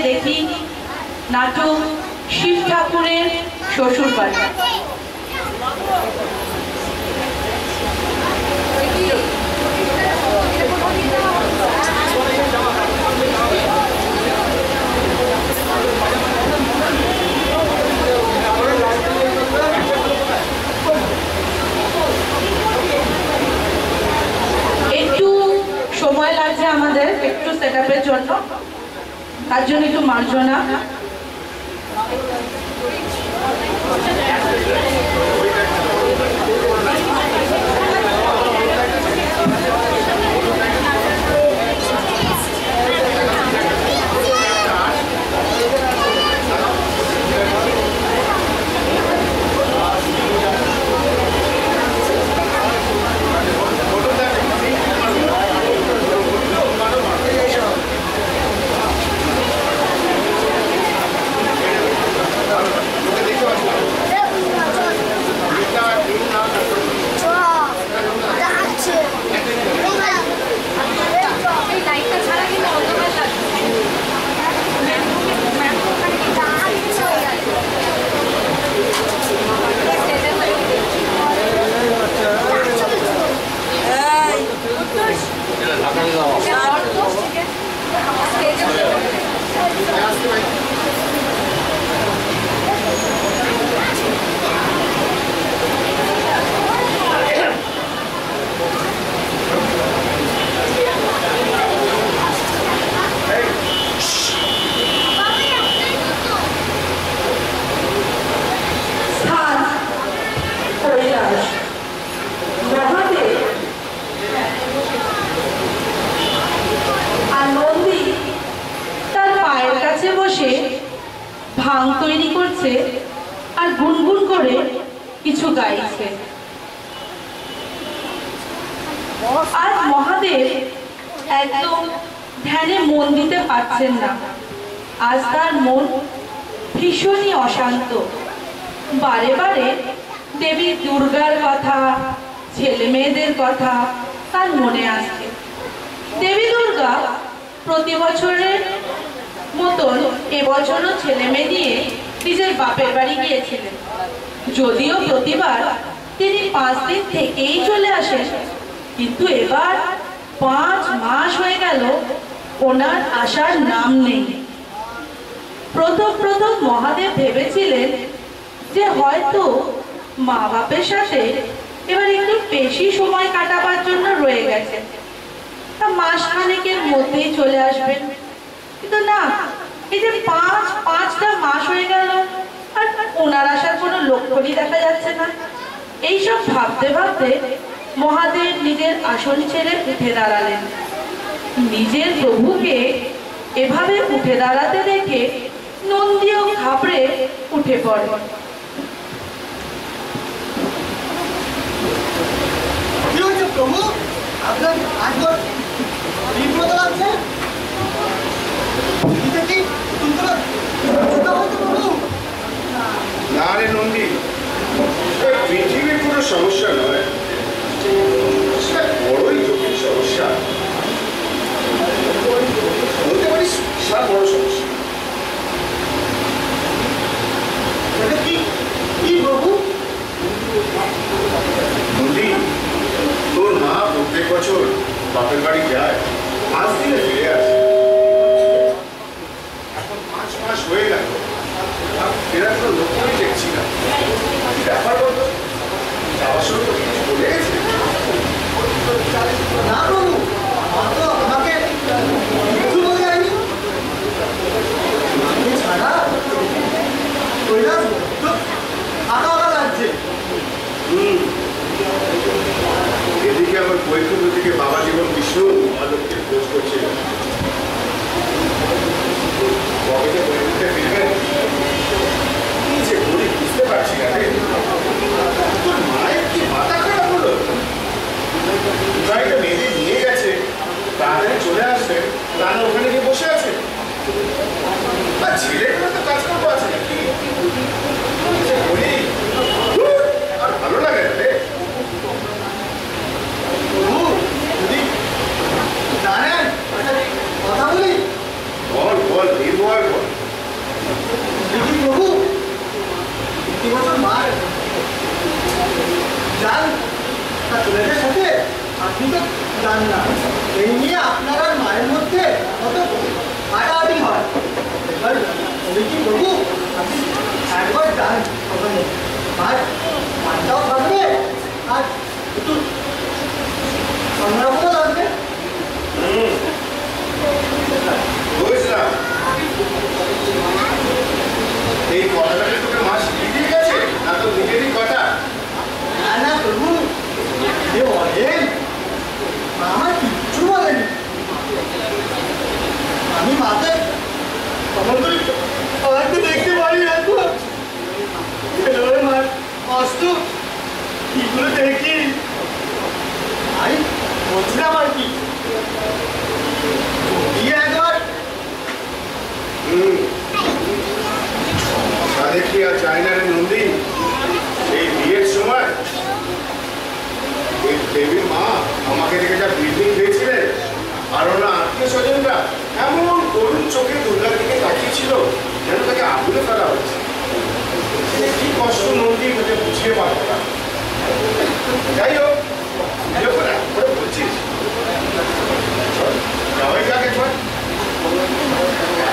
দেখি নাটক শিব ঠাকুরের শ্বশুর বাড়ি। একটু সময় লাগছে আমাদের একটু সেটআপের জন্য, তার জন্য একটু মার্জনা। ভাং তৈরি করছে আর গুনগুন করে কিছু গাইছে। আজ মহাদেব একদম ধ্যানে মন দিতে পারছেন না। আজ তার মন ভীষণই অশান্ত। বারে বারে দেবী দুর্গার কথা, ছেলে মেয়েদের কথা তার মনে আসছে। দেবী দুর্গা প্রতি বছরের মতন এবছরও ছেলে মেয়ে দিয়ে নিজের বাপের বাড়ি গিয়েছিলেন। যদিও প্রতিবার তিনি 5 দিন থেকেই চলে আসেন, কিন্তু এবার 5 মাস হয়ে গেল ওনার আসার নাম নেই। প্রথম মহাদেব ভেবেছিলেন যে হয়তো মা বাপের সাথে এবার একটু বেশি সময় কাটাবার জন্য রয়ে গেছে, তা মাস খানেকের মধ্যেই চলে আসবেন। কিন্তু না, এই যে 5টা মাস হয়ে গেল আর ওনার আসার কোনো লক্ষণই দেখা যাচ্ছে না। এইসব ভাবতে ভাবতে মহাদেব নিজের আসন ছেড়ে উঠে দাঁড়ালেন। নিজের প্রভুকে এভাবে উঠে দাঁড়াতে দেখে নন্দীও ঘাবড়ে উঠে পড়ে। প্রভু, আপনার আজকের বিব্রত লাগছে। না রে নন্দী, পৃথিবীর কোনো সমস্যা নয়, বড়ই জটিল সমস্যা, বলতে পারিস বিশাল বড় সমস্যা। কি প্রভু? নন্দী, তোর মা প্রত্যেক বছর বাপের বাড়ি যায়, 5 দিনে ফিরে আসে। এখন 5 মাস হয়ে গেল, এরা কোনো লক্ষ্যই দেখছি না। ব্যাপার বলতো যাওয়ার সময় তো কিছু বলে গেছে? না প্রভু, আমাকে কিছু বলে যায়নি। ছাড়া আঁকা লাগছে। এদিকে আমার বৈকুণ্ঠ থেকে বাবা জীবন বিষ্ণু মহালক্ষ্মীর খোঁজ করছে। কবে বৈকুণ্ঠে ফিরবেন কি যে বলি বুঝতে পারছি না রে। তোর মায়ের কি মাথা খারাপ হলো? গাড়িটা মেয়েদের নিয়ে গেছে, তাড়াতাড়ি চলে আসবে, রানা ওখানে গিয়ে বসে আছে। আর ছেলেগুলো তো কাজ করবো আছে নাকি বলি, আর ভালো লাগে না রে। জানেন কথা বলি, বল বল নির্ভয় কি প্রভু আপনি একবার যান ওখানে আর মানটাও থাকবে আর একটু সংগ্রামও লাগবে। বুঝলাম, এই কথাটাকে তোকে মা শিখিয়ে দিয়ে গেছে না তো নিজেরই কথা? না না প্রভু যে বলেন আমার কিচ্ছু বলেনি। আমি মাকে কখন করি আমাকে দেখতে পারি না তো মার অস্ত কিগুলো দেখি আমি বলছিলাম আর কি একবার দেখি আর চাই না রে নন্দী, এই বিয়ের সময় এই দেবীর মা আমাকে দেখে যা বিল্ডিং দিয়েছিলেন আর ওনার আত্মীয় স্বজনরা এমন করুণ চোখে দুর্গার দিকে তাকিয়েছিল যেন তাকে আগুনে ফেলা হচ্ছে। কি কষ্ট নন্দী তোকে বুঝিয়ে পারবো না। যাই হোক যখন এত করে বলছিস যাওয়াই যাক একবার,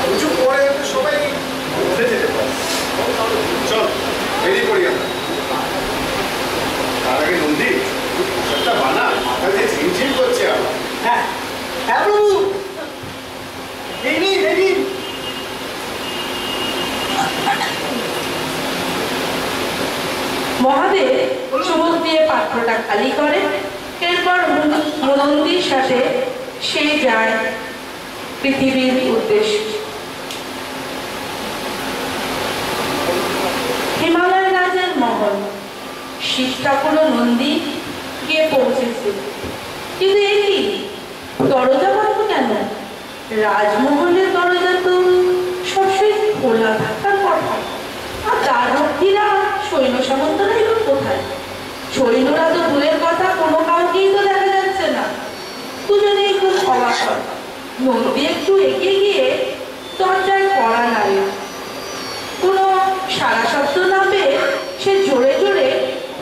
কিছু পরে হয়তো সবাই ঘুরে যেতে পারে। চল বেরিয়ে পড়ি আমরা। তার আগে নন্দী একটা বানা মাথা দিয়ে ঝিমঝিম করছে আমার। হ্যাঁ হ্যাঁ প্রভু এই নিন এই নিন। মহাদেব চুমুক দিয়ে পাত্রটা খালি করে, এরপর নন্দীর সাথে সে যায় পৃথিবীর উদ্দেশ্যে। হিমালয় রাজের মহল শিব ঠাকুর ও নন্দী গিয়ে পৌঁছেছিল, কিন্তু এটি দরজা বন্ধ কেন? রাজমহলের দরজা তো সবসময় খোলা থাকার কথা, আর তার রক্ষীরা সৈন্য সামন্তরা এগুলো কোথায়? সৈন্যরা তো দূরের কথা, কোনো কাউকেই তো দেখা যাচ্ছে না। দুজনেই খুব অবাক হয়। নন্দী একটু এগিয়ে গিয়ে দরজায় কড়া নাড়ে, কোনো সারা শব্দ না পেয়ে সে জোরে জোরে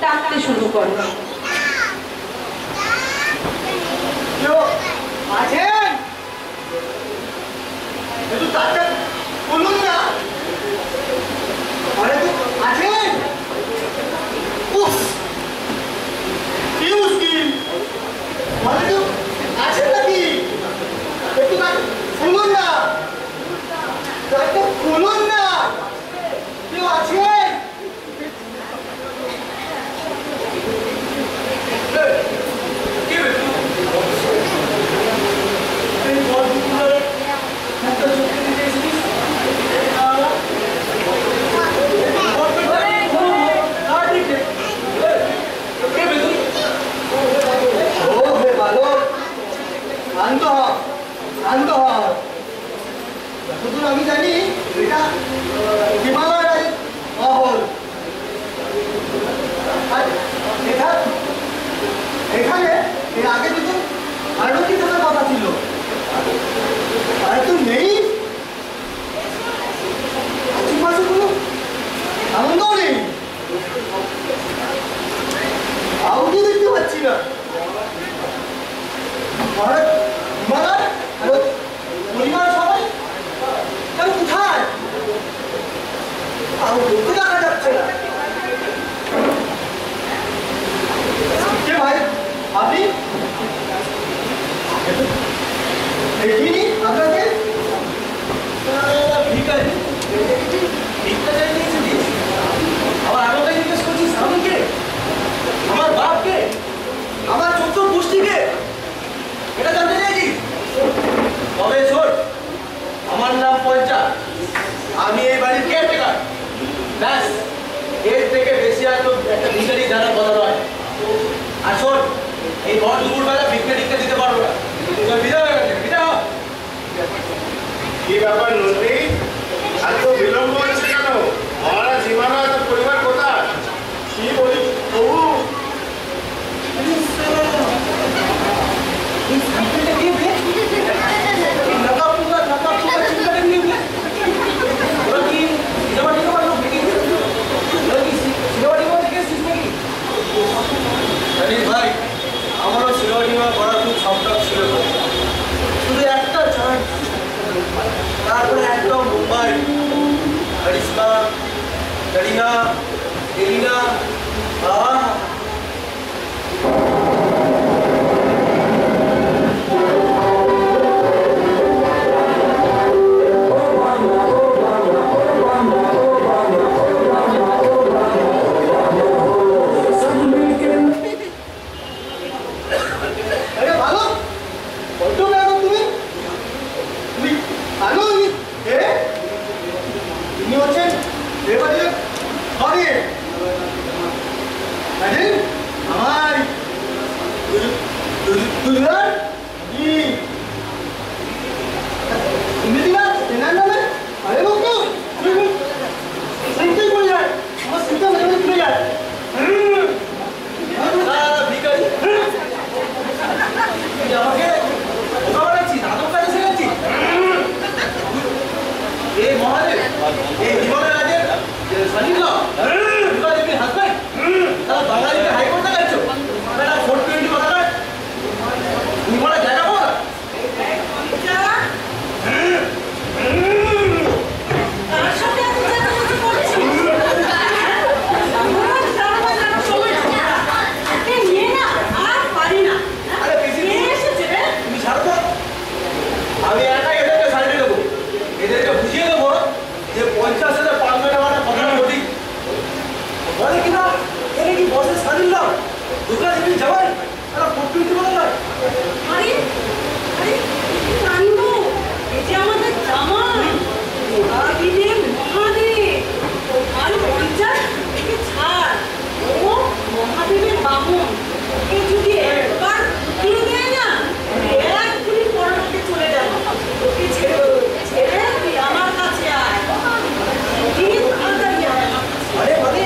ডাকতে শুরু করে। আছেন একটু তাড়াতাড়ি বলুন না। আরে তো আছেন? উফ কি মুশকিল, মানে তো আছেন নাকি? একটু শুনুন না, খুলুন না, কেউ আছেন? আমি জানি এটা হিমালয় মহল। এখানে এর আগে কিন্তু আরো কি থাকার কথা ছিল, আর তো নেই। আশেপাশে কোনো আনন্দ নেই, কাউকে দেখতে পাচ্ছি না। হিমালয় আর পরিবার সবাই কোথায়? আর লোককে দেখা যাচ্ছে না। কে ভাই আপনি? দেখিনি আপনাকে। ভিখারি ভিক্ষা চাই নিয়েছিলি, আবার আমাকে জিজ্ঞেস করছিস আমি কে, আমার বাপ কে, আমার চোদ্দ গোষ্ঠী কে, এটা জানতে চাইছিস? তবে ছোট, আমার নাম পঞ্চা, আমি এই বাড়ির কেয়ারটেকার। ব্যাস, এর থেকে বেশি আর তো একটা ভিখারি জানার কথা নয়। আর শোন, এই ভর দুপুরবেলা ভিক্ষা টিক্ষা দিতে পারবো না। বিদায় হয়ে গেছে, বিদায় হোক। কি ব্যাপার নন্দী, এত বিলম্ব হচ্ছে কেন? মহারাজ হিমালয় তার পরিবার কোথায়? কি বলি প্রভু, ভাই আমারও সিনেমা করার খুব শখ ছিল, শুধু একটা চান্স, তারপরে একদম करीना, एलिना, आहा। अरे भालो, फोटो में आना तुम्हें? तुम्हें आनो ये? इन्हीं बच्चे, ये बच्चे, कौन है? अरे, हमारी, दुल्हन, ये, तुम्हें दिया, तेना ना मैं, अरे लोग क्यों? सिंपल बोल यार, हम सिंपल मजे में यार। भिखारी, আমাকে ওকা বানাচ্ছি, নাটক কাজে শেখাচ্ছি। এই মহাদেব, এই জীবনের রাজের সনিল দেবীর হাজব্যান্ড, তারা বাঙালিকে হাইকোর্ট দেখাচ্ছ। বেটা 420 কথা নয়, তুমি বলে জায়গা বল। তার সাথে এত চেঁচামেচি করছিস? এ নিয়ে না, আর পারি না। আরে বেশি নিয়ে এসেছে রে। তুমি ছাড়ো তো। আমি একাই এদেরকে সারিয়ে দেবো, এদেরকে বুঝিয়ে দেবো যে 50,000 পারবে না মানে কথাটা সঠিক। বলে কিনা এর কি বসে সারিলাম দুর্গা দেবী যাবেন আর 420 কথা নয়। আরে আরে নানু, এই যে আমাদের জামাই মহাবীরের মহাদেব। আর পঞ্চাশ থেকে ছাড়, ও মহাদেবের বামন। ওকে যদি একবার ঢুকিয়ে দেয় না, এক গুলি পরলোকে চলে যাবে। ওকে ছেড়ে ছেড়ে তুই আমার কাছে আয়। তুই তাড়াতাড়ি আয় আমার কাছে। আরে মানে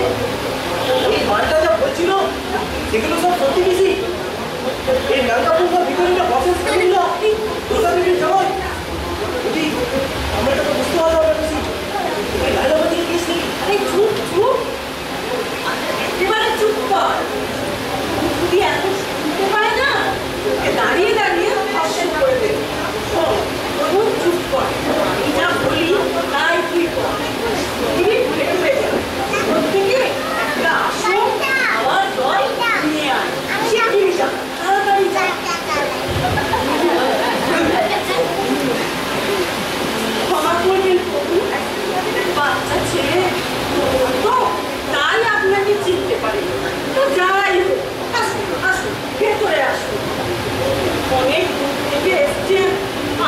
এই মালটা যা বলছিল সেগুলো সব সত্যি বেশি। এই নাঙ্গাপুর ভিতরে বসে সারিল দুর্গা দেবীর যাবেন যদি আমরা তো বুঝতে পারবো না বেশি। এই লাইলাবাদী কেস নেই। আরে চুপ চুপ, একেবারে চুপ কর। যদি এত শুনতে পায় না, ওকে দাঁড়িয়ে দাঁড়িয়ে ধর্ষণ করে দেবে। শোন, তখন চুপ কর। আমি যা বলি তাই তুই কর। পৃথিবী ঘুরে ঘুরে যাবে। প্রত্যেকে একটা আসন খাওয়ার জল নিয়ে আয়। শিগগিরই যা, তাড়াতাড়ি যা। ক্ষমা করবেন প্রভু, বাচ্চা ছেলে তো তাই আপনাকে চিনতে পারি। তো যাই হোক, আসুন আসুন, ভেতরে আসুন। অনেক দূর থেকে এসছেন,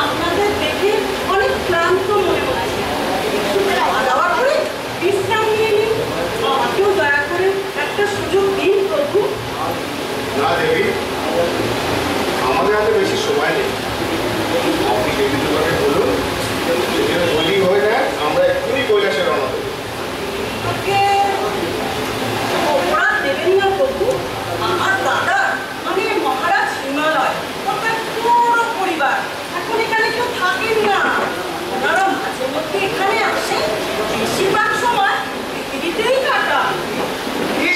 আপনাদের দেখে অনেক ক্লান্ত মনে হচ্ছে। একটু খাওয়া দাওয়া করে বিশ্রাম নিয়ে নিন। আমাকেও দয়া করে একটা সুযোগ দিন প্রভু। না দেবী, আমাদের হাতে বেশি সময় নেই। আপনি দেবী দুর্গাকে বলুন, যদি বলি হয়ে যায় আমরা এক্ষুনি কৈলাসে রওনা দেবো। ওকে অপরাধ দেবেন না প্রভু। আমার দাদা মানে মহারাজ হিমালয়, ওটা পুরো পরিবার এখন এখানে কেউ থাকেন না। ওনারা মাঝে মধ্যে এখানে আসেন, বেশিরভাগ সময় পৃথিবীতেই কাটান। কি?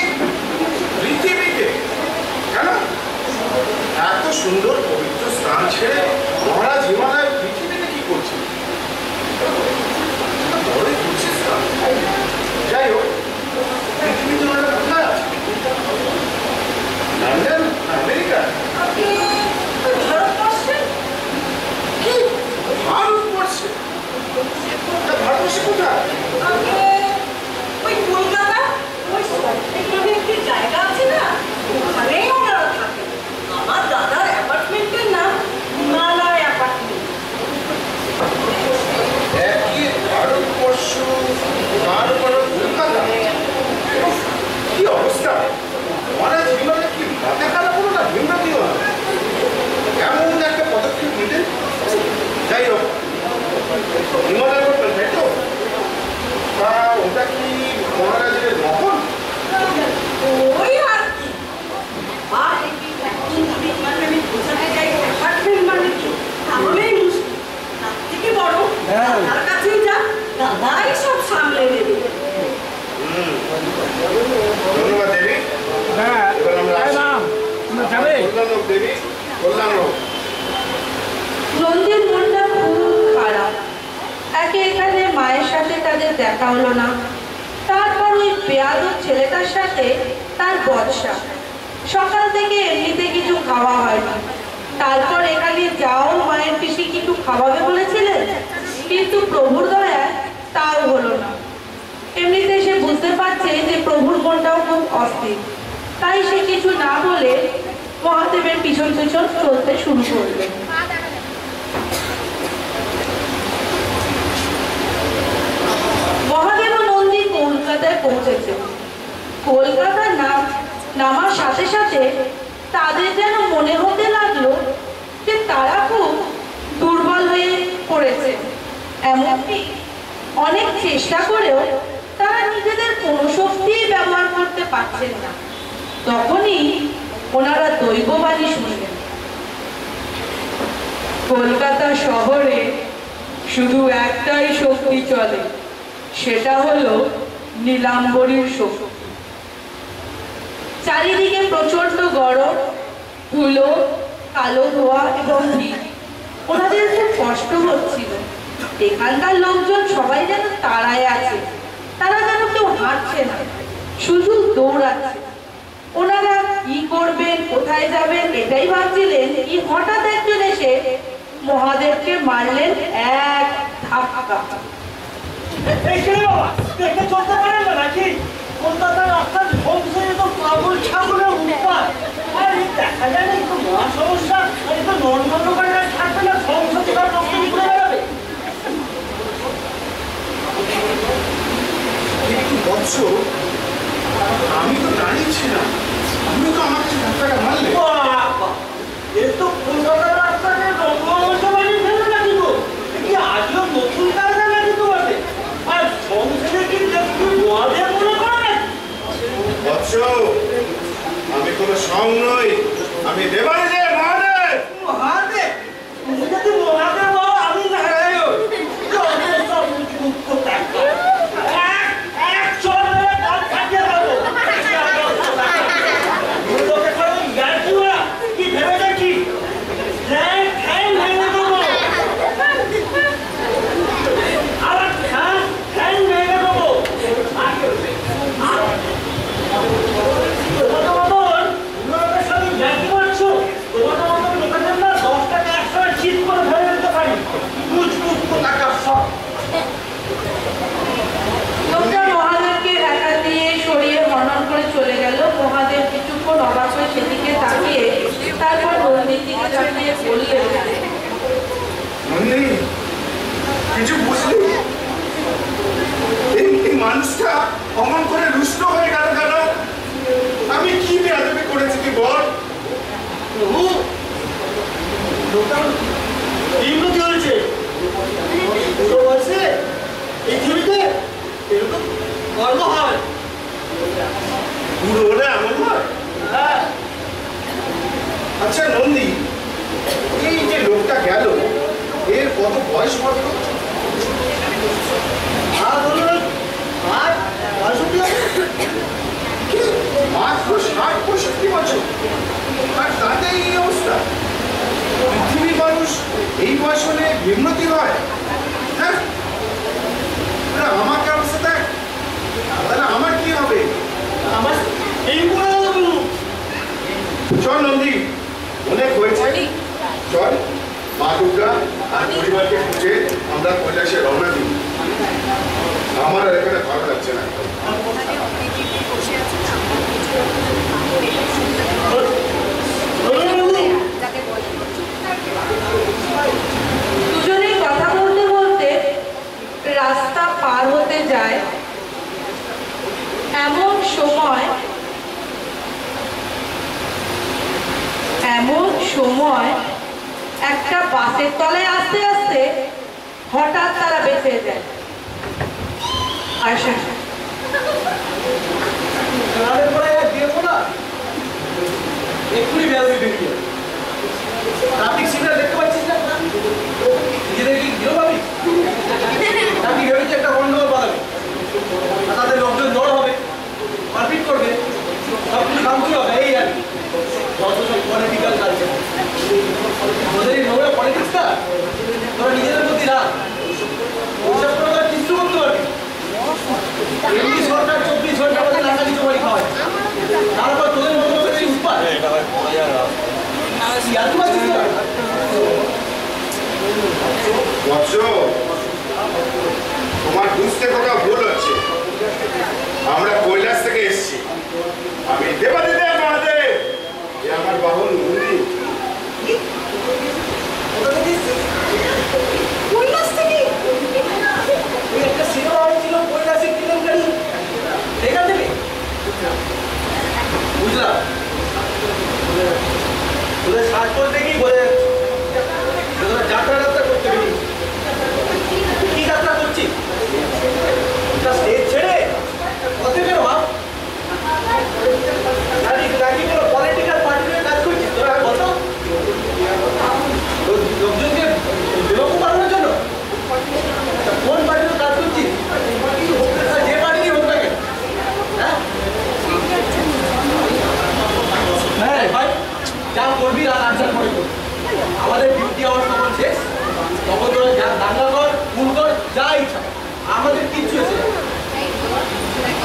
পৃথিবীতে? কেন? এত সুন্দর পবিত্র স্থান ছেড়ে মহারাজ হিমালয় পৃথিবীতে কি করছে? বড়ই বুঝছিস না। যাই হোক, পৃথিবীতে ওনারা কোথায় আছে? লন্ডন না আমেরিকা? আপনি ওই ভারতবর্ষে? কি? ভারতবর্ষে? তা ভারতবর্ষে কোথায়? আপনি ওই কলকাতা, ওই এখানে একটি জায়গা আছে না, ওখানেই ওনারা থাকেন। আমার দাদার অ্যাপার্টমেন্টের নাম হিমালয় অ্যাপার্টমেন্ট। একই ভারতবর্ষ, তারপর কলকাতা। কি অবস্থা! মহারাজ হিমালয় কি মাথা খারাপ হলো না হিমরাতি হলো? এমন একটা পদক্ষেপ নিতে। যাই হোক, হিমালয় করবেন তাই তো? তা ওটা কি মহারাজের মহল? ওই আর কি। আর এখন যদি মানে আমি বোঝাতে চাই অ্যাপার্টমেন্ট মানে কি, তাহলেই মুশকিল। তার থেকে বড় দাদার কাছেই যা, দাদাই সব সামলে নেবে। ধন্যবাদ দেবী। এবার আমরা কল্যাণ হোক দেবী, কল্যাণ হোক। নন্দীর মনটা খুব খারাপ। একে এখানে মায়ের সাথে তাদের দেখা হলো না, তারপর ওই বেয়াদব ছেলেটার সাথে তার বর্ষা। সকাল থেকে এমনিতে কিছু খাওয়া হয়নি। তারপর এখানে যাও মায়ের পিসি কিছু খাওয়াবে বলেছিলেন, কিন্তু প্রভুর দয়া তাও হলো না। এমনিতে সে বুঝতে পারছে যে প্রভুর মনটাও খুব অস্থির, তাই সে কিছু না বলে মহাদেবের পিছন পিছন চলতে শুরু করবে। মহাদেব ও নন্দী কলকাতায় পৌঁছেছে। কলকাতা নামার সাথে সাথে তাদের যেন মনে হতে লাগলো যে তারা খুব দুর্বল হয়ে পড়েছে। এমনকি অনেক চেষ্টা করেও তারা নিজেদের কোনো শক্তি ব্যবহার করতে পারছেন না। তখনই ওনারা দৈববাণী শুনলেন, কলকাতা শহরে শুধু একটাই শক্তি চলে, সেটা হলো নীলাম্বরীর শক্তি। চারিদিকে প্রচন্ড গরম, ধুলো, কালো ধোয়া এবং ভিড়। ওনাদের খুব কষ্ট হচ্ছিল। এখানকার লোকজন সবাই যেন তাড়ায় আছে, তারা যেন কেউ হাঁটছে না, শুধু দৌড়াচ্ছে। ওনারা কি করবেন, কোথায় যাবেন এটাই ভাবছিলেন, কি হঠাৎ একজন এসে মহাদেবকে মারলেন এক ধাক্কা। চলতে পারেন না নাকি? কলকাতার রাস্তার ধ্বংস তো পাগল ছাগলের উৎপাত। আর এই দেখা যায় না একটু মহা সমস্যা, আর একটু নর্মাল দোকানদার থাকবে না, ধ্বংস দোকান নষ্ট করে বেড়াবে। কিন্তু বৎস, আমি তো দাঁড়িয়েছিলাম, আমি তো আমার ধাক্কাটা মারলে। এ তো কলকাতার রাস্তাকে রঙ্গমঞ্চ বানিয়ে ফেলে নাকি গো? কি আজও নতুন কারখানা নাকি তোমাদের? আর সংসারে কি দেখি মহাদেব মনে করো নাকি? বৎস, আমি কোনো সং নই, আমি দেবাদেব মহাদেব। মহাদেব? তুমি যদি মহাদেব হও, আমি নারায়ণ। সব মুখ টাকা এক চল মেরে কাজ থাকিয়ে দেবো। লোকে করে ইয়ার কি ওরা কি ভেবে দেখি ঠ্যাং ভেঙে দেবো, আবার ঠ্যাং ভেঙে দেবো। তোমাদের মতন লোকের সাথে ইয়ার্কি মারছো, তোমাদের মতন লোকেদের না 10 টাকা 100 টাকা চিট করে ফেলে দিতে পারি। বুঝবুঝ টাকা সব লোকটা মহাদেবকে একা দিয়ে সরিয়ে হনন করে চলে গেল। মহাদেব কিছুক্ষণ অবাক হয়ে সেদিকে তাকিয়ে তারপর নন্দীর দিকে তাকিয়ে বললেন, নন্দী, কিছু বুঝলি? এই মানুষটা অমন করে রুষ্ট হয়ে গেল কেন? আমি কি বেয়াদবি করেছি কি বল? প্রভু, লোকটা কি উন্নতি হয়েছে? বুড়ো বয়সে এই পৃথিবীতে এরকম গর্ব হয়। বুড়ো হলে এমন হয়? হ্যাঁ, আচ্ছা নন্দী, এই যে লোকটা গেল, এর কত বয়স মাত্র? আর ধরুন আর ৬৫ মাত্র ৬০-৬৫ বছর, আর তাতে এই অবস্থা। পৃথিবীর মানুষ এই বয়স হলে বিমনতি হয়। হ্যাঁ, আমাকে অবস্থা দেখ, তাহলে আমার কি হবে? আমার এই বড় চল নন্দী, অনেক হয়েছে, চল মা দুর্গা আর পরিবারকে খুঁজে আমরা কৈলাসে রওনা দিই। আমার আর এখানে ভালো লাগছে না। দুজনেই কথা বলতে বলতে রাস্তা পার হতে যায়। এমন সময় একটা বাসের তলায় আস্তে আস্তে হঠাৎ তারা বেঁচে যায়। আয়সা, গানের পরে বিয়ে না এক্ষুনি বেরোবি বেরিয়ে। ট্রাফিক সিগন্যাল দেখতে পাচ্ছিস না? নিজেদের কি গিরো পাবি? ট্রাফিক ভেবেছে একটা গন্ডগোল বাড়াবে, আর তাদের লোকজন জড়ো হবে, মারপিট করবে, সব কিছু ভাঙচুর হবে। এই আর কি পলিটিক্যাল কালচার, তোদের এই নোংরা পলিটিক্সটা তোরা নিজেদের প্রতি রাখ, ওইসব করে কিছু করতে পারবি। জানতে পারছিস না? বৎস, তোমার বুঝতে কোথাও ভুল হচ্ছে। আমরা কৈলাস থেকে এসেছি। আমি দেবাদিদেব মহাদেব, এ আমার বাহন নন্দী। কোথা থেকে এসেছিস? কৈলাস থেকে? ওই একটা সিনেমা হয়েছিল কৈলাসের কেলেঙ্কারি, সেখান থেকে? বুঝলাম, তোদের সাজ করতে গিয়ে বোঝা যাচ্ছে তোরা যাত্রা যাত্রা করতে গেলি। কি যাত্রা করছিস? স্টেজ ছেড়ে পথে বের ভাব। নাকি কোনো পলিটিক্যাল পার্টিতে কাজ করছিস তোরা? বলতো লোকজনকে বিরক্ত করানোর জন্য কোন পার্টিতে কাজ করছিস? যে পার্টি হোক না কেন, হ্যাঁ ভাই, যা করবি রাত 8টার পরে করবি। আমাদের ডিউটি আওয়ার তখন শেষ, তখন তোরা যা দাঙ্গা কর, খুন কর, যা ইচ্ছা, আমাদের কিচ্ছু এসে যাবে।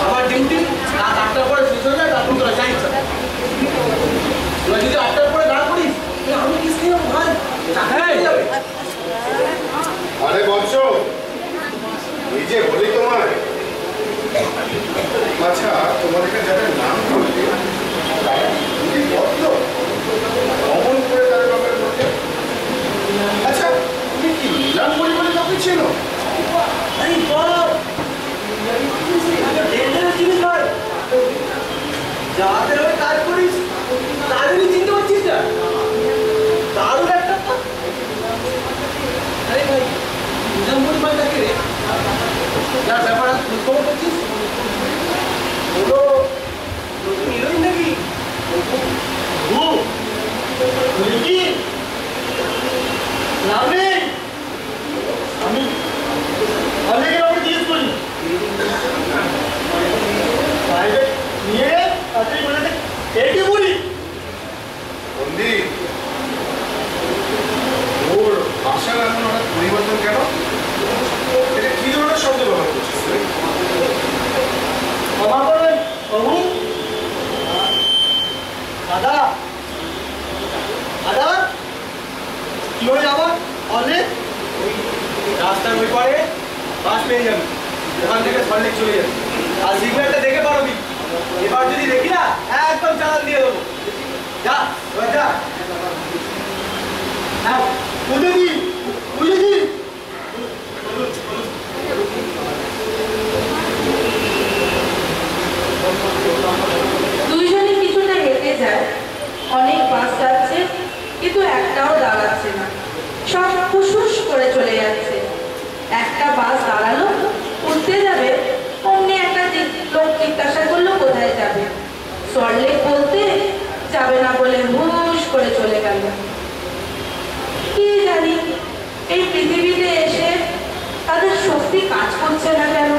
আমার ডিউটি রাত 8টার পরে শেষ হয়ে যায়, তারপর তোরা যা ইচ্ছা। তোরা যদি 8টার পরে না করিস, আমি কি ছিলাম ভাই? হ্যাঁ যাবে। আরে বৎস, এই যে বলি তোমার, আচ্ছা তোমাদেরকে যাদের নাম করলে তারা যদি বদল অমন করে তাদের ব্যাপারে বলতে, আচ্ছা তুমি কি নিলাম পরিবারের কাউকে ছিল? আরে বাপ, ডেঞ্জারাস জিনিস ভাই। যাদের হয়ে কাজ করিস তাদেরই চিনতে পারছিস না? দারুণ একটা। আরে ভাই, নিজাম পরিবার কাকে রে? যার ব্যাপার খোঁজ খবর করছিস? হলো নতুন হিরোইন নাকি? কি নাম নেই? আমি অনেকের আমাকে জিজ্ঞেস করি প্রাইভেট নিয়ে তাড়াতাড়ি বলে এটি বলি বন্দি, ওর ভাষার এমন হঠাৎ পরিবর্তন কেন? এটা কি ধরনের শব্দ ব্যবহার করছিস তুই? ক্ষমা করবেন বাবু। দাদা দাদা, কি হয়ে যাবো? অনেক রাস্তার ওই পারে বাস পেয়ে যাবি, ওখান থেকে সল্টলেক চলে যাবি। আর সিগন্যালটা দেখে পারবি, এবার যদি দেখি না একদম চালান দিয়ে দেবো। যা এবার যা। হ্যাঁ বুঝেছি বুঝেছি। দুইজনে কিছুটা হেঁটে যায়। অনেক বাস যাচ্ছে, কিন্তু একটাও দাঁড়াচ্ছে না, সব ফুসফুস করে চলে যাচ্ছে। একটা বাস দাঁড়ালো, উঠতে যাবে, অমনি একটা লোক জিজ্ঞাসা করলো কোথায় যাবে। সল্টলেক বলতে যাবে না বলে হুশ করে চলে গেল। কি জানি এই পৃথিবীতে এসে তাদের শক্তি কাজ করছে না কেন।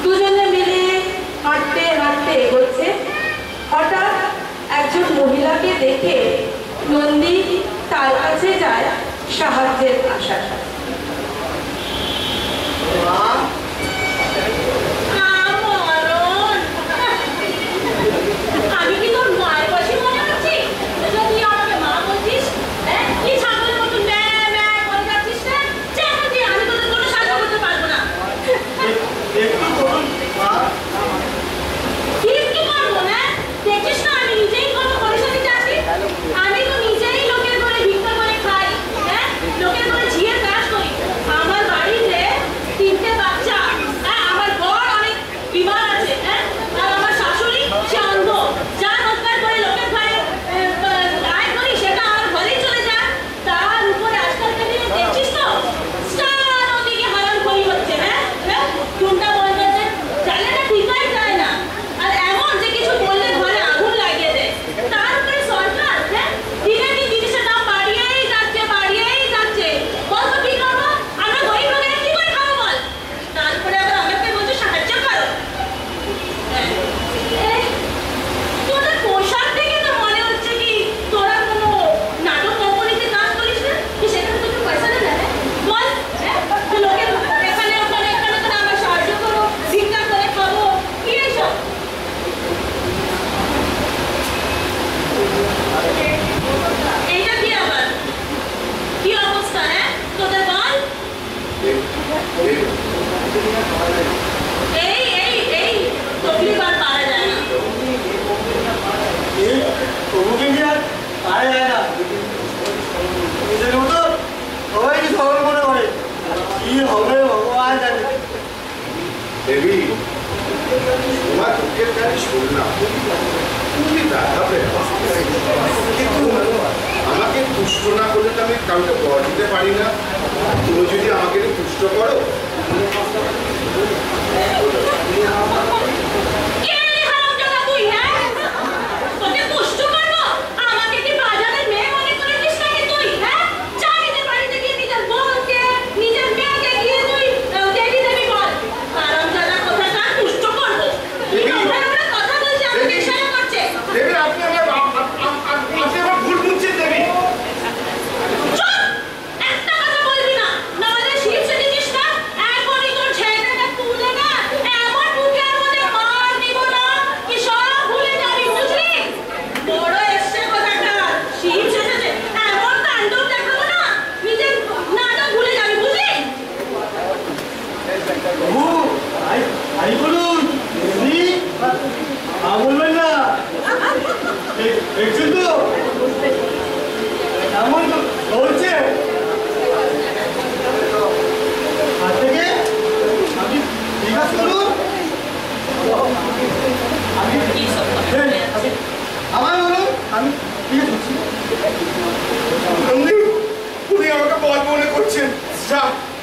দুজনে মিলে হাঁটতে হাঁটতে এগোচ্ছে। হঠাৎ একজন মহিলাকে দেখে নন্দী তার কাছে যায় সাহায্যের আশায়। আমি কি তোর মায়ের বয়সী মনে হচ্ছি? তুই আমাকে মা বলছিস? কি ছাগলের মতন ম্যাঁ ম্যাঁ করে যাচ্ছিস না? আমি তোদের কোনো সাহায্য করতে পারবো না। একটু করুন মা। কি একটু করবো না? দেখছিস না আমি নিজেই কত পরিশ্রমিতে আছি। আমি তো নিজেই লোকের ঘরে ভিক্ষা করে খাই, লোকের ঘরে ঝিয়ের কাজ করি। আমার বাড়িতে 3টে বাচ্চা দেবী, তোমার দুঃখের কাছে শুনলাম তুমি দাঁড়াবে, কিন্তু আমাকে তুষ্ট না করলে তো আমি কাউকে বর দিতে পারি না। তুমি যদি আমাকে তুষ্ট করো, উনি আমাকে বল মনে করছেন।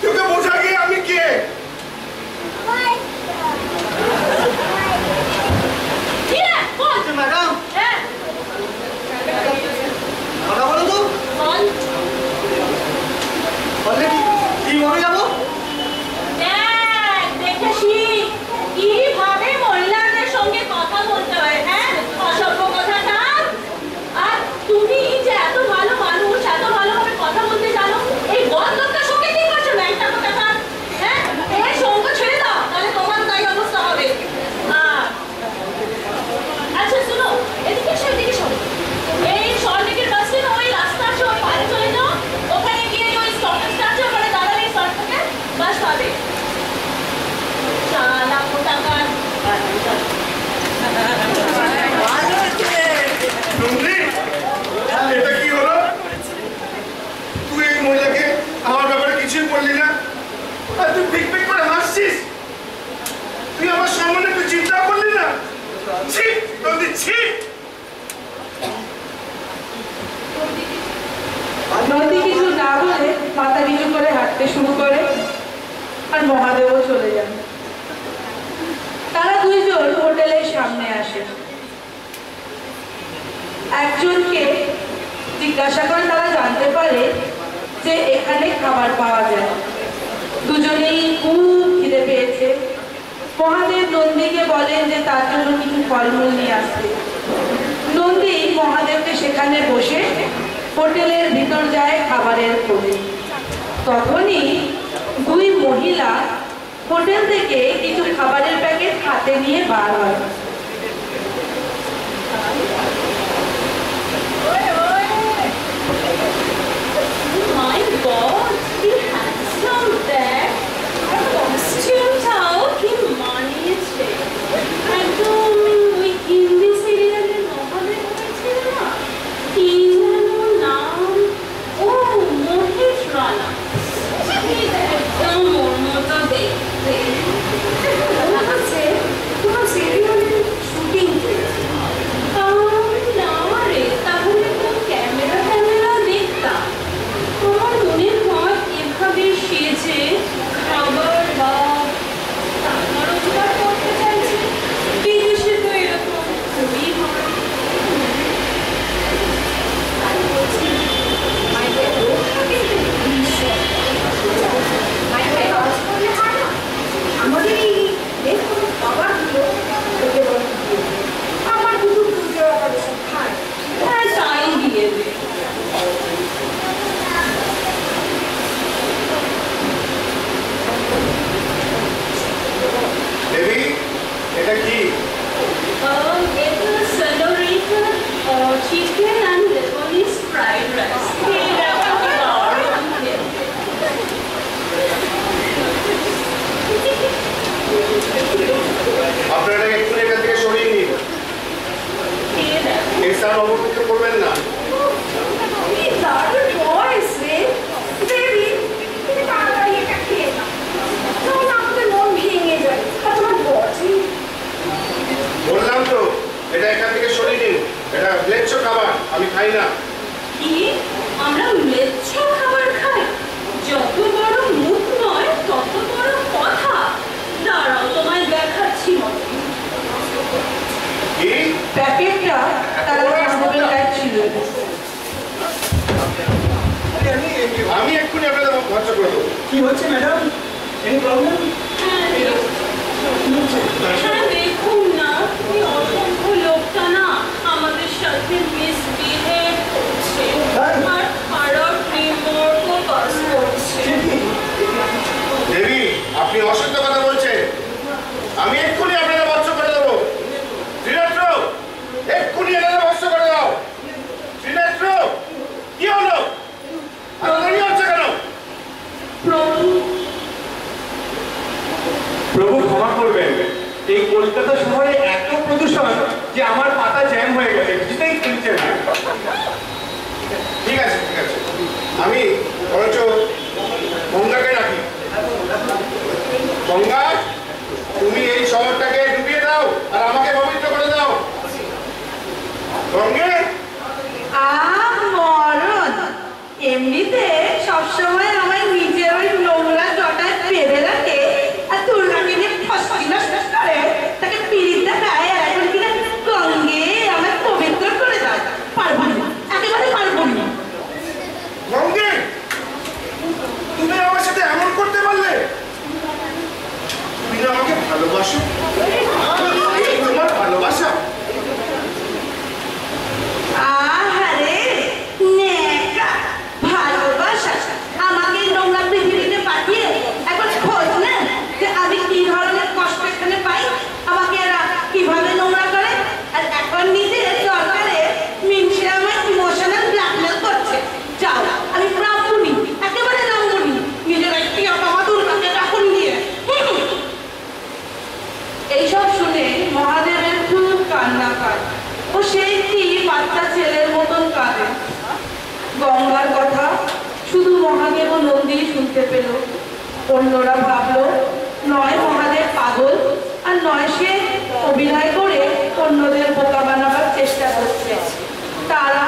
তোকে বোঝা গিয়ে আমি কে? ম্যাডাম কথা বলো তো, বললে কি ভাবে যাবো? কিভাবে মহিলাদের সঙ্গে কথা বলতে হয়, হ্যাঁ, অসভ্য কথাটা। আর তুমি যে এত ভালো মানুষ, এত ভালোভাবে কথা বলতে জানো, এই বদলোকটার সঙ্গে কি করছো না একটা কথা, হ্যাঁ? এই সঙ্গ ছেড়ে দাও, তাহলে তোমার তাই অবস্থা হবে। আচ্ছা শুনো, এদিকে এসো, এদিকে এসো। এই সল্টলেকের বাস স্ট্যান্ড ওই রাস্তা আছে, ওই পারে চলে যাও। ওখানে গিয়ে ওই স্টপেজটা আছে, ওখানে দাঁড়ালে এই শর্ট থেকে বাস পাবে। এটা কি হলো? তুই এই মহিলাকে আমার ব্যাপারে কিছুই বললি না, আর তুই পিক পিক করে হাসছিস। তুই আমার সম্বন্ধে একটু চিন্তা করলি না? ছি নন্দী, ছি। নন্দী কিছু না বলে মাথা নিচু করে হাঁটতে শুরু করে, আর মহাদেবও চলে যান। তারা দুইজন হোটেলের সামনে আসে। একজনকে জিজ্ঞাসা করে তারা জানতে পারে যে এখানে খাবার পাওয়া যায়। দুজনেই খুব খিদে পেয়েছে। মহাদেব নন্দীকে বলেন যে তার জন্য কিছু ফলমূল নিয়ে আসতে। নন্দী মহাদেবকে সেখানে বসে হোটেলের ভিতর যায় খাবারের খোঁজে। তখনই দুই মহিলা হোটেল থেকে কিছু খাবারের প্যাকেট হাতে নিয়ে বার হয়। My God, কি handsome দেখ, আর কস্টিউমটাও কি মানিয়েছে। একদম ওই হিন্দি সিরিয়ালের নকলে হয়েছিল না, কি যেন নাম, ও মোহিত রানা। একদম ওর মতো দেখতে। তোমার সিরিয়ালের কি হচ্ছে ম্যাডাম? Any problem? হ্যাঁ দেখুন না, এই অসংখ্য লোকটা না আমাদের সাথে মিসবিহেভ করছে আর খারাপ রিপোর্ট পাস করছে। দেবী, আপনি অসত্য কথা বলছেন। আমি এক্ষুনি আপনাকে বর্ষ করে দেবো। ত্রিনেত্র, এক্ষুনি এনাকে বর্ষ করে দাও। ত্রিনেত্র, কি হলো? আর দেরি হচ্ছে কেন? প্রভু ক্ষমা করবেন, এই কলকাতা শহরে এত প্রদূষণ যে আমার পাতা জ্যাম হয়ে গেছে, কিছুতেই খুলছে না। ঠিক আছে, ঠিক আছে, আমি বরঞ্চ গঙ্গাকে রাখি। গঙ্গা, তুমি এই শহরটাকে ডুবিয়ে দাও আর আমাকে পবিত্র করে দাও। গঙ্গে, মরণ এমনিতে সবসময় আমার নিজের ওই নোংরা জটায় বেঁধে রাখে আর দুর্গাকে নিয়ে ফসফস করে তাকে পিড়িত দেখায়, আর এখন কিনা গঙ্গে আমার পবিত্র করে দেয়। পারবো না, একেবারে পারবো না। গঙ্গে, তুমি আমার সাথে এমন করতে পারলে? তুমি না আমাকে ভালোবাসো? এই তোমার ভালোবাসা? আহারে নেকা ভালোবাসা আমাকে নোংরা পৃথিবীতে পাঠিয়ে এখন খোঁজ না যে আমি কি ধরনের কষ্ট এখানে পাই, আমাকে এরা কিভাবে নোংরা করে, আর এখন নিজের দরকারে মিনসে আমার ইমোশনাল ব্ল্যাকমেল করছে। যাও, আমি ব্রাহ্মণী, একেবারে ব্রাহ্মণী, নিজের একটি অপমাতুর কাছে রাখুন দিয়ে। এইসব শুনে মহাদেবের খুব কান্না পায় ও সেই কি বাচ্চা ছেলের মতন কাঁদে। গঙ্গার কথা শুধু মহাদেব ও নন্দী শুনতে পেল। অন্যরা ভাবলো নয় মহাদেব পাগল, আর নয় সে অভিনয় করে অন্যদের বোকা বানাবার চেষ্টা করছে। তারা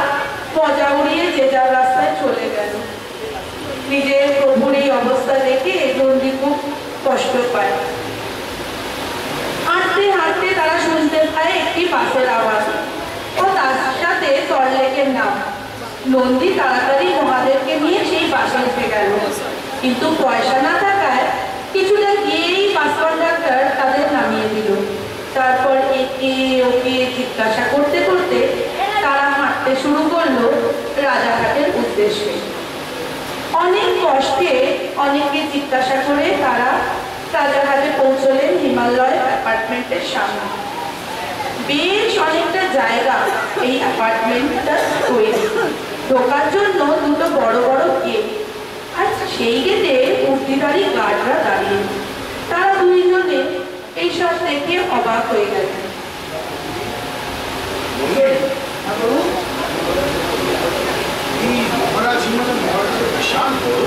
মজা উড়িয়ে যে যার রাস্তায় চলে গেল। নিজের প্রভুর এই অবস্থা দেখে নন্দী খুব কষ্ট পায়। হাঁটতে হাঁটতে তারা শুনতে পায় একটি বাসের আওয়াজ ও তার সাথে তরলেকের নাম। নন্দী তাড়াতাড়ি মহাদেবকে নিয়ে সেই বাসে উঠে গেল, কিন্তু পয়সা না থাকায় কিছুটা গিয়েই বাস কন্ডাক্টর তাদের নামিয়ে দিল। তারপর একে ওকে জিজ্ঞাসা করতে করতে তারা হাঁটতে শুরু করলো রাজাঘাটের উদ্দেশ্যে। অনেক কষ্টে অনেককে জিজ্ঞাসা করে তারা রাজাঘাটে পৌঁছলেন হিমালয় অ্যাপার্টমেন্টের সামনে। বেশ অনেকটা জায়গা এই অ্যাপার্টমেন্টটা তৈরি। ঢোকার জন্য দুটো বড় বড় গেট, আর সেই গেটে উর্দিধারী গার্ডরা দাঁড়িয়ে। তারা দুইজনে এইসব দেখে অবাক হয়ে গেলেন। বিশাল বড়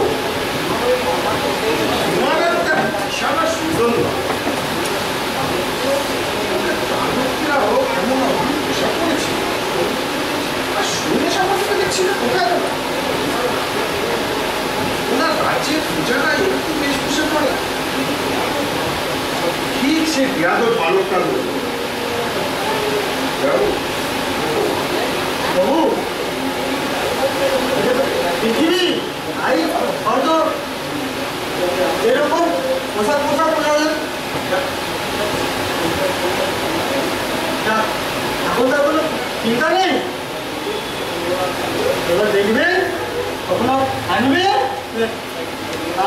হিমালয়টা, বিশাল আর সুন্দর। চালকরাও কেমন পেশা করেছে, আর শুনে সম্বন্ধে দেখছি না কোথায় গেল। ওনার রাজ্যের পূজারা একটু বেশভূষা করে, ঠিক সে বিয়াদব বালকটার মতো। প্রভু, পৃথিবী আই হয়তো এরকম পোশাক পোশাক পরে এখন তার কোনো চিন্তা নেই। এবার দেখবেন কখনো আনবে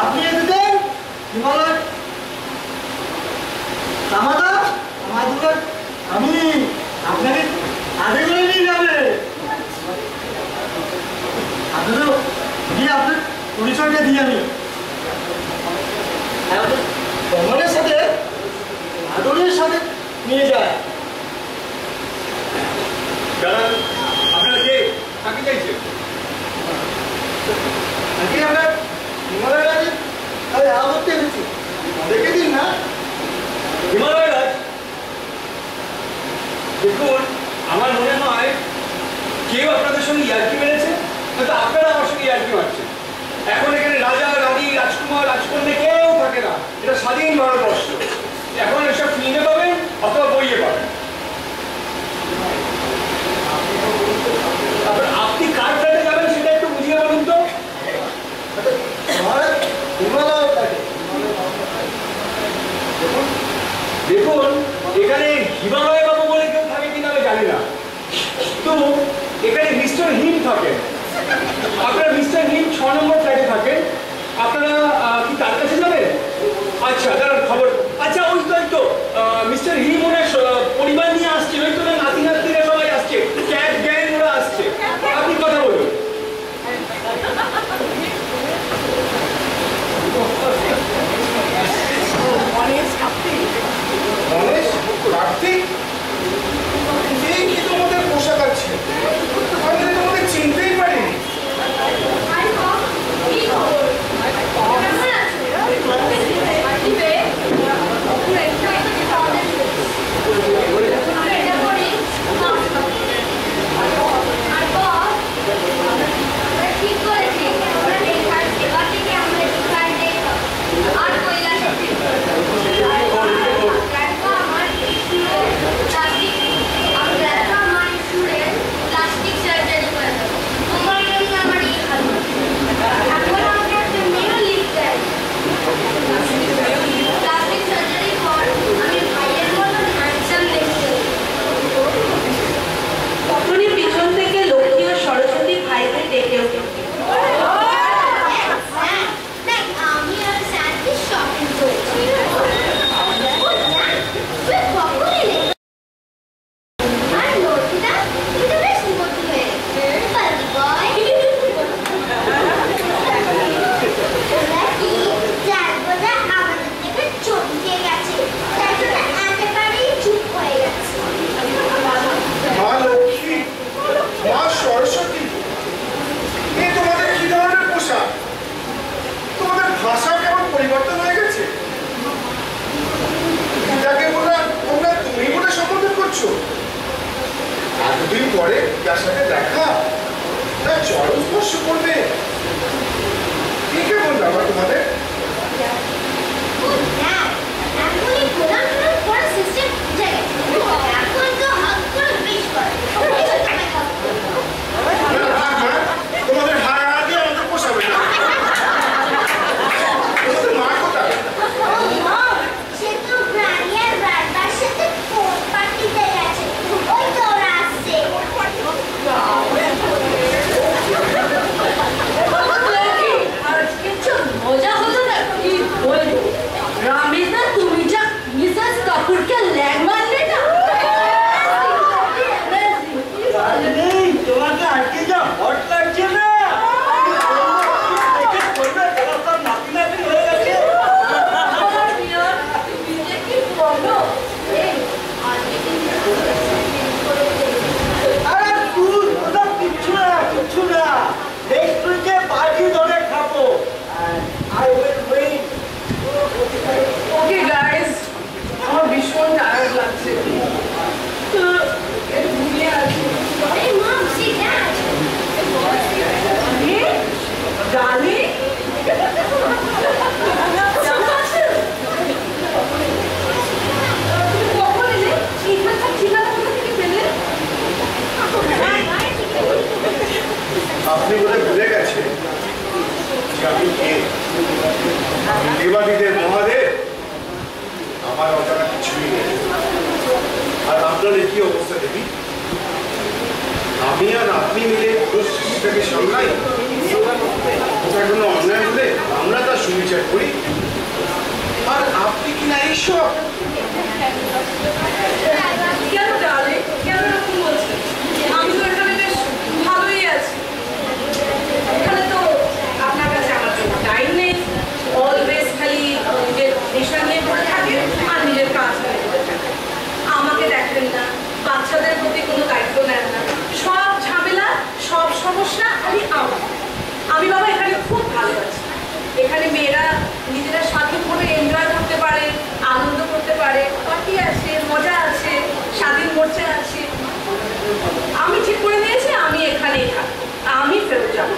আপনি এসেছেন হিমালয় আমাদা আমাদের আমি আপনাকে আগে করে নিয়ে যাবে। আপনাদের দিয়ে আপনার পরিচয়টা দিই আমি কমলের সাথে আদরের সাথে নিয়ে যায়। দাদা, আপনারা কে থাকতে চাইছেন? নাকি আমরা হিমালয় রাজে তাহলে দেখা করতে এসেছি, দেখে দিন না। হিমালয় রাজ, দেখুন আমার মনে হয় কেউ আপনাদের সঙ্গে ইয়ার্কি মেরেছে, হয়তো আপনারা আমার সঙ্গে ইয়ার্কি মারছেন। এখন এখানে রাজা রানী রাজকুমার রাজকন্যা কেউ থাকে না, এটা স্বাধীন ভারতবর্ষ। এখন এসব ফিল্মে পাবেন অথবা বইয়ে পাবেন। তারপর আপনি কার ফ্ল্যাটে যাবেন সেটা একটু বুঝিয়ে বলুন তো। হিমালয় দেখুন, এখানে হিমালয় বাবু বলে কেউ থাকে কিনা আমি জানি না, তো এখানে মিস্টার হিম থাকেন। আপনারা মিস্টার হিম 6 নম্বর ফ্ল্যাটে থাকেন। আপনারা কি তার কাছে যাবেন? আচ্ছা, দাঁড়ান খবর। আচ্ছা, ওই তো মিস্টার হিম ওনার পরিবার নিয়ে আসছে, ওই তো নাতি নাতিরা সবাই আসছে, ক্যাব গ্যাং ওরা আসছে। আপনি কথা বলুন। গণেশ, কার্তিক, এই কি তোমাদের পোশাক আছে? আমি তো তোমাদের চিনতেই পারিনি। তখনই পিছন থেকে লক্ষ্মী ও সরস্বতী ভাইদের ডেকে ওঠে। মা লক্ষ্মী, মা সরস্বতী, এই তোমাদের কি ধরনের পোশাক? তোমাদের ভাষা কেমন পরিবর্তন হয়ে গেছে? যাকে তোমরা তুমি বলে সম্বোধন করছো, এতদিন পরে যার সাথে দেখা, তার চরণ স্পর্শ করবে, কি কেমন ব্যাপার তোমাদের? তোমাদের হার আগে আমাদের পোষাবে না। তোমাদের মা কোথায়? আজকে তো মজা হলো না, কি বলবো। রামেদা, তুমি যা মিসেস কাপুরকে ল্যাগ মারলে না। তোমাকে আজকে যা হট লাগছে না, নাতি নাতি হয়ে গেছে। আরে তুই ওসব কিচ্ছু না, নেক্সট উইকে পার্টি ধরে খাবো। I will wait. Okay guys, আমার ভীষণ টায়ার্ড লাগছে, তো একটু ঘুমিয়ে আছি। ডালি কখন এলে? এখানকার ঠিকানা কোথা থেকে পেলে? আপনি বলে ভুলে গেছে যে আমি কে? আমি দেবাদিদের মহাদেব। আমার অজানা কিছুই নেই। আর আপনাদের কি অবস্থা দেবী? আমি আর আপনি মিলে পুরো সৃষ্টিটাকে সামলাই। ওটার কোনো অন্যায় হলে আমরা তার সুবিচার করি, আর আপনি কিনা এইসব। কেন ডালি, কেন এরকম বলছেন? আমি তো এখানে বেশ ভালোই আছি। এখানে তো আপনার কাছে আমার জন্য টাইম নেই, অলওয়েজ খালি নিজের নেশা নিয়ে পড়ে থাকেন আর নিজের কাজ নিয়ে পড়ে থাকেন। আমাকে দেখেন না, বাচ্চাদের প্রতি কোনো দায়িত্ব নেন না, সব ঝামেলা সব সমস্যা খালি আমার। আমি বাবা এখানে খুব ভালো আছি। এখানে মেয়েরা নিজেরা স্বাধীনভাবে এনজয় করতে পারে, আনন্দ করতে পারে, পার্টি আছে, মজা আছে, স্বাধীন মোর্চা আছে। আমি ঠিক করে নিয়েছি আমি এখানেই থাকবো, আমি ফেরত যাবো।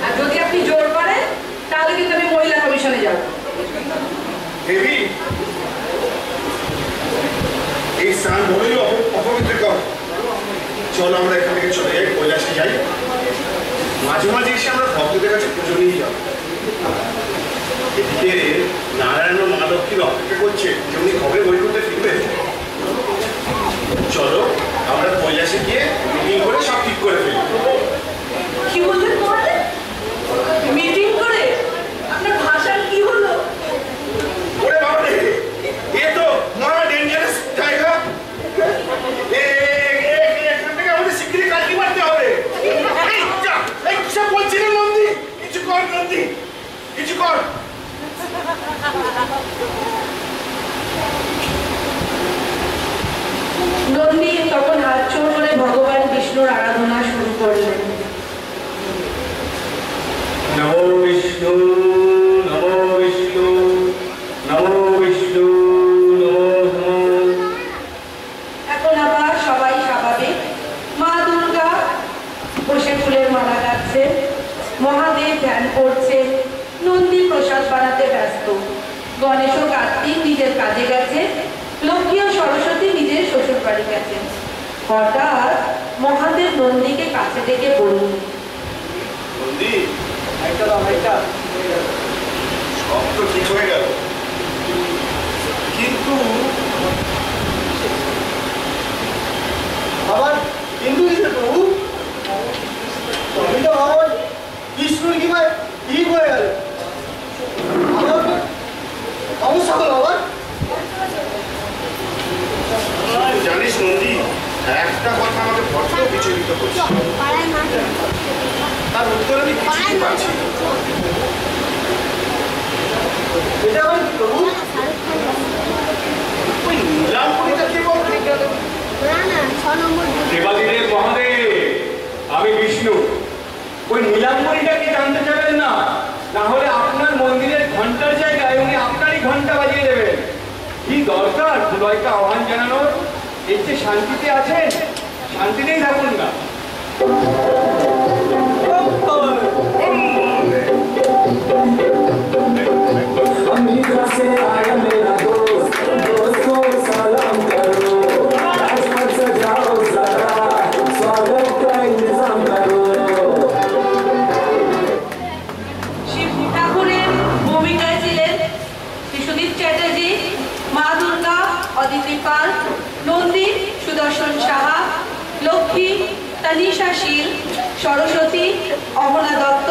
আর যদি আপনি জোর করেন তাহলে কিন্তু আমি মহিলা কমিশনে যাবো। দেবী, এই স্নান বলেই অপবিত্র কর। চলো আমরা এখান থেকে চলে যাই, কৈলাসে যাই। মাঝে মাঝে এসে আমরা ভক্তদের কাছে পুজো নিয়ে যাবো। এদিকে নারায়ণ ও মা লক্ষ্মীর অপেক্ষা করছে যে উনি কবে বই করতে ফিরবে। নন্দী তখন হাত জোড় করে ভগবান বিষ্ণুর আরাধনা শুরু করলেন। নমো বিষ্ণু, নমো বিষ্ণু, নমো বিষ্ণু, নমো। এখন আবার সবাই স্বাভাবিক। মা দুর্গা বসে ফুলের মালা গাচ্ছে, মহাদেব ধ্যান করছে, নন্দী প্রসাদ বানাতে ব্যস্ত, গণেশ ও কার্তিক নিজের কাজে গেছে, লক্ষ্মী ও সরস্বতী নিজের শ্বশুর বাড়ি গেছে। হঠাৎ মহাদেব নন্দীকে কাছে ডেকে বললেন, নন্দী, একটা দাও, একটা। সব তো ঠিক হয়ে গেল, কিন্তু আবার কিন্তু কিসের প্রভু? তুমি তো ভগবান বিষ্ণুর কি ভাই ঠিক হয়ে গেল, আমার সমস্যা হলো আবার। তুই জানিস নন্দী, একটা কথা আমাকে বড্ড বিচলিত করছে, তার উত্তর আমি কিছুই পাচ্ছি না। এটা আবার কি প্রভু? ওই নীলাম্বরীটা কে বলতো? দেবাদিদেব মহাদেব, আমি বিষ্ণু। ওই নীলাম্বরীটা কি জানতে চাবেন না? না হলে আপনার মন্দিরের ঘন্টার জায়গায় উনি আপনারই ঘন্টা বাজিয়ে দেবেন। কি দরকার দুলয়কে আহ্বান জানানোর? এর যে শান্তিতে আছেন, শান্তিতেই থাকুন না। अमेरिका से आया मेरा दोस्त, दोस्त को सलाम करो, राजपथ सजाओ जरा, स्वागत का इंतजाम करो। শিব ঠাকুরের ভূমিকায় ছিলেন শিশুদীপ চ্যাটার্জি, মা দুর্গা অদিতি পাল, নন্দী সুদর্শন সাহা, লক্ষ্মী তানিশা শীল, সরস্বতী অমনা দত্ত,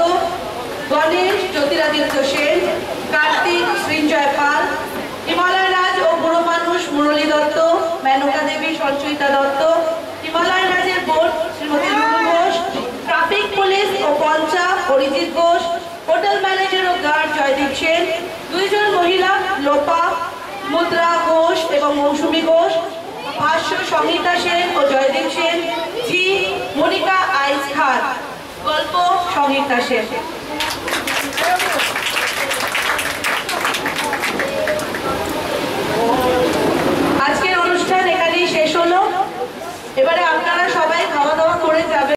গণেশ জ্যোতিরাদিত্য সেন, কার্তিক সৃঞ্জয় পাল, হিমালয় রাজ ও বুড়ো মানুষ মুরলী দত্ত, মেনকা দেবী সঞ্চয়িতা দত্ত, হিমালয় রাজের বোর্ড শ্রীমতী লুলু ঘোষ, ট্রাফিক পুলিশ ও পঞ্চা অরিজিৎ ঘোষ, হোটেল ম্যানেজার ও গার্ড জয়দীপ সেন, দুইজন মহিলা লোপা মুদ্রা ঘোষ এবং মৌসুমী ঘোষ, ভাষ্য সংহিতা সেন ও জয়দীপ সেন, জি মনিকা আইস খান, গল্প সংহিতা সেন।